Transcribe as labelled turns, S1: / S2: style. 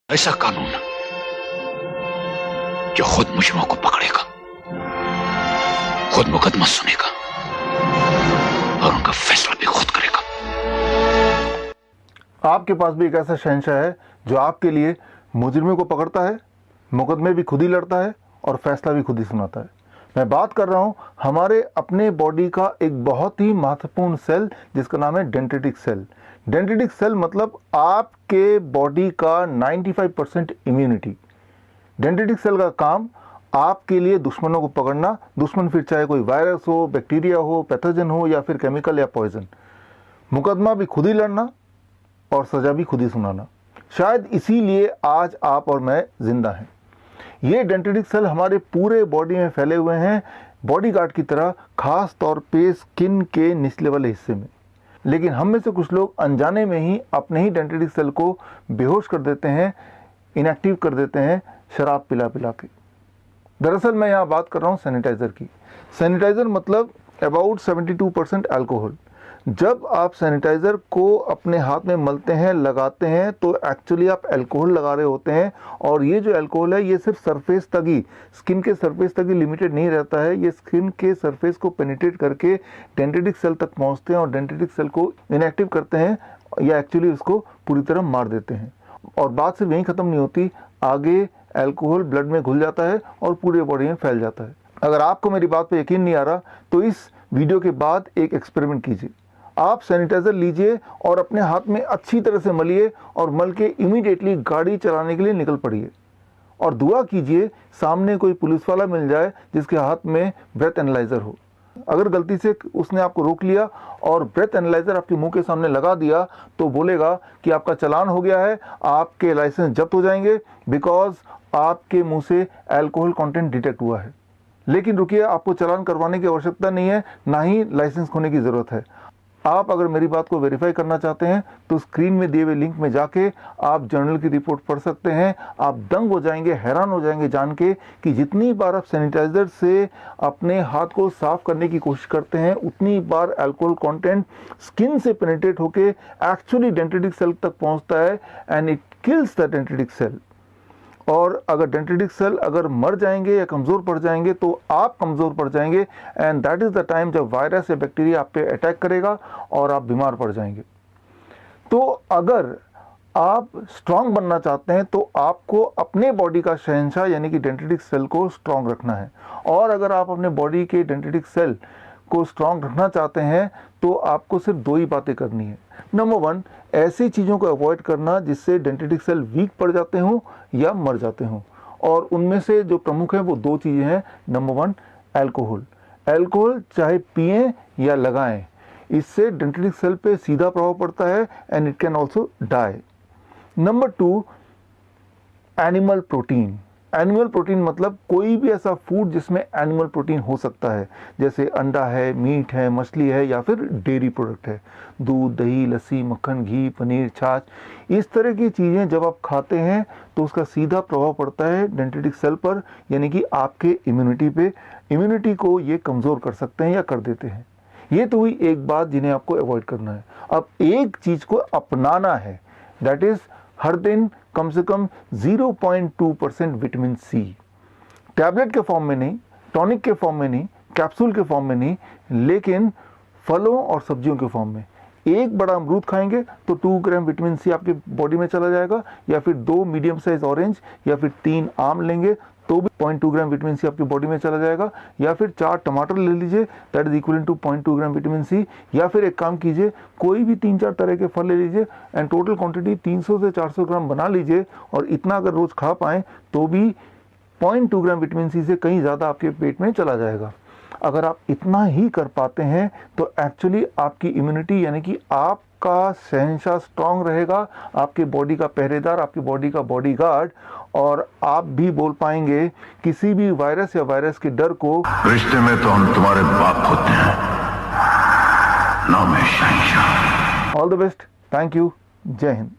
S1: ऐसा कानून जो खुद मुजरिमों को पकड़ेगा, खुद मुकदमा सुनेगा और उनका फैसला भी खुद करेगा।
S2: आपके पास भी एक ऐसा शहंशाह है जो आपके लिए मुजरिमों को पकड़ता है, मुकदमे भी खुद ही लड़ता है और फैसला भी खुद ही सुनाता है। मैं बात कर रहा हूं हमारे अपने बॉडी का एक बहुत ही महत्वपूर्ण सेल जिसका नाम है डेंड्रिटिक सेल। डेंड्रिटिक सेल मतलब आपके बॉडी का 95% इम्यूनिटी। डेंड्रिटिक सेल का काम आपके लिए दुश्मनों को पकड़ना, दुश्मन फिर चाहे कोई वायरस हो, बैक्टीरिया हो, पैथोजन हो या फिर केमिकल या पॉइजन। मुकदमा भी खुद ही लड़ना और सजा भी खुद ही सुनाना। शायद इसीलिए आज आप और मैं जिंदा हैं। ये डेंड्रिटिक सेल हमारे पूरे बॉडी में फैले हुए हैं, बॉडीगार्ड की तरह, खास तौर पे स्किन के निचले वाले हिस्से में। लेकिन हम में से कुछ लोग अनजाने में ही अपने ही डेंड्रिटिक सेल को बेहोश कर देते हैं, इनएक्टिव कर देते हैं शराब पिला पिला के। दरअसल मैं यहाँ बात कर रहा हूँ सैनिटाइज़र की। सैनिटाइज़र मतलब अबाउट 72% अल्कोहल। जब आप सैनिटाइज़र को अपने हाथ में मलते हैं, लगाते हैं, तो एक्चुअली आप अल्कोहल लगा रहे होते हैं। और ये जो अल्कोहल है ये सिर्फ सरफेस तक ही, स्किन के सरफेस तक ही लिमिटेड नहीं रहता है। ये स्किन के सरफेस को पेनिट्रेट करके डेंड्रिटिक सेल तक पहुंचते हैं और डेंड्रिटिक सेल को इनएक्टिव करते हैं या एक्चुअली उसको पूरी तरह मार देते हैं। और बात सिर्फ यहीं ख़त्म नहीं होती, आगे अल्कोहल ब्लड में घुल जाता है और पूरे बॉडी में फैल जाता है। अगर आपको मेरी बात पर यकीन नहीं आ रहा तो इस वीडियो के बाद एक एक्सपेरिमेंट कीजिए। आप सैनिटाइज़र लीजिए और अपने हाथ में अच्छी तरह से मलिए और मल के इमीडिएटली गाड़ी चलाने के लिए निकल पड़िए। और दुआ कीजिए सामने कोई पुलिस वाला मिल जाए जिसके हाथ में ब्रेथ एनालाइज़र हो। अगर गलती से उसने आपको रोक लिया और ब्रेथ एनालाइज़र आपके मुंह के सामने लगा दिया तो बोलेगा कि आपका चालान हो गया है, आपके लाइसेंस जब्त हो जाएंगे बिकॉज आपके मुंह से अल्कोहल कंटेंट डिटेक्ट हुआ है। लेकिन रुकिए, आपको चालान करवाने की आवश्यकता नहीं है, ना ही लाइसेंस खोने की ज़रूरत है। आप अगर मेरी बात को वेरीफाई करना चाहते हैं तो स्क्रीन में दिए हुए लिंक में जाके आप जर्नल की रिपोर्ट पढ़ सकते हैं। आप दंग हो जाएंगे, हैरान हो जाएंगे जान के कि जितनी बार आप सैनिटाइज़र से अपने हाथ को साफ करने की कोशिश करते हैं उतनी बार अल्कोहल कंटेंट स्किन से पेनिट्रेट होके एक्चुअली डेंड्रिटिक सेल तक पहुंचता है and it kills the dendritic cell. और अगर डेंड्रिटिक सेल अगर मर जाएंगे या कमज़ोर पड़ जाएंगे तो आप कमज़ोर पड़ जाएंगे and that is the time जब वायरस या बैक्टीरिया आप पे अटैक करेगा और आप बीमार पड़ जाएंगे। तो अगर आप स्ट्रांग बनना चाहते हैं तो आपको अपने बॉडी का शहंशाह यानी कि डेंड्रिटिक सेल को स्ट्रांग रखना है। और अगर आप अपने बॉडी के डेंड्रिटिक सेल को स्ट्रांग रखना चाहते हैं तो आपको सिर्फ दो ही बातें करनी है। नंबर 1, ऐसी चीज़ों को अवॉइड करना जिससे डेंड्रिटिक सेल वीक पड़ जाते हों या मर जाते हों। और उनमें से जो प्रमुख हैं वो दो चीज़ें हैं। Number 1, alcohol. अल्कोहल चाहे पिएं या लगाएं, इससे डेंड्रिटिक सेल पे सीधा प्रभाव पड़ता है and it can also die. Number 2, animal protein. Animal protein मतलब कोई भी ऐसा फूड जिसमें एनिमल प्रोटीन हो सकता है, जैसे अंडा है, मीट है, मछली है या फिर डेयरी प्रोडक्ट है, दूध, दही, लस्सी, मक्खन, घी, पनीर, छाछ। इस तरह की चीज़ें जब आप खाते हैं तो उसका सीधा प्रभाव पड़ता है डेंड्रिटिक सेल पर, यानी कि आपके इम्यूनिटी पे। इम्यूनिटी को ये कमज़ोर कर सकते हैं या कर देते हैं। ये तो हुई एक बात जिन्हें आपको अवॉइड करना है। अब एक चीज़ को अपनाना है, दैट इज़ हर दिन कम से कम 0.2% विटामिन सी। टैबलेट के फॉर्म में नहीं, टॉनिक के फॉर्म में नहीं, कैप्सूल के फॉर्म में नहीं, लेकिन फलों और सब्जियों के फॉर्म में। एक बड़ा अमरूद खाएंगे तो 2 ग्राम विटामिन सी आपके बॉडी में चला जाएगा, या फिर 2 मीडियम साइज ऑरेंज या फिर 3 आम लेंगे तो भी 0.2 ग्राम विटामिन सी आपकी बॉडी में चला जाएगा, या फिर 4 टमाटर ले लीजिए, that is equal to 0.2 gram vitamin C. या फिर एक काम कीजिए, कोई भी 3-4 तरह के फल ले लीजिए एंड टोटल क्वांटिटी 300 से 400 ग्राम बना लीजिए। और इतना अगर रोज़ खा पाएँ तो भी 0.2 ग्राम विटामिन सी से कहीं ज़्यादा आपके पेट में चला जाएगा। अगर आप इतना ही कर पाते हैं तो एक्चुअली आपकी इम्यूनिटी यानी कि आपका शहंशाह स्ट्रांग रहेगा, आपके बॉडी का पहरेदार, आपकी बॉडी का बॉडीगार्ड। और आप भी बोल पाएंगे किसी भी वायरस या वायरस के डर को।
S1: रिश्ते में तो हम तुम्हारे बाप होते हैं, नाम है शहंशाह।
S2: All the best, thank you, जय हिंद।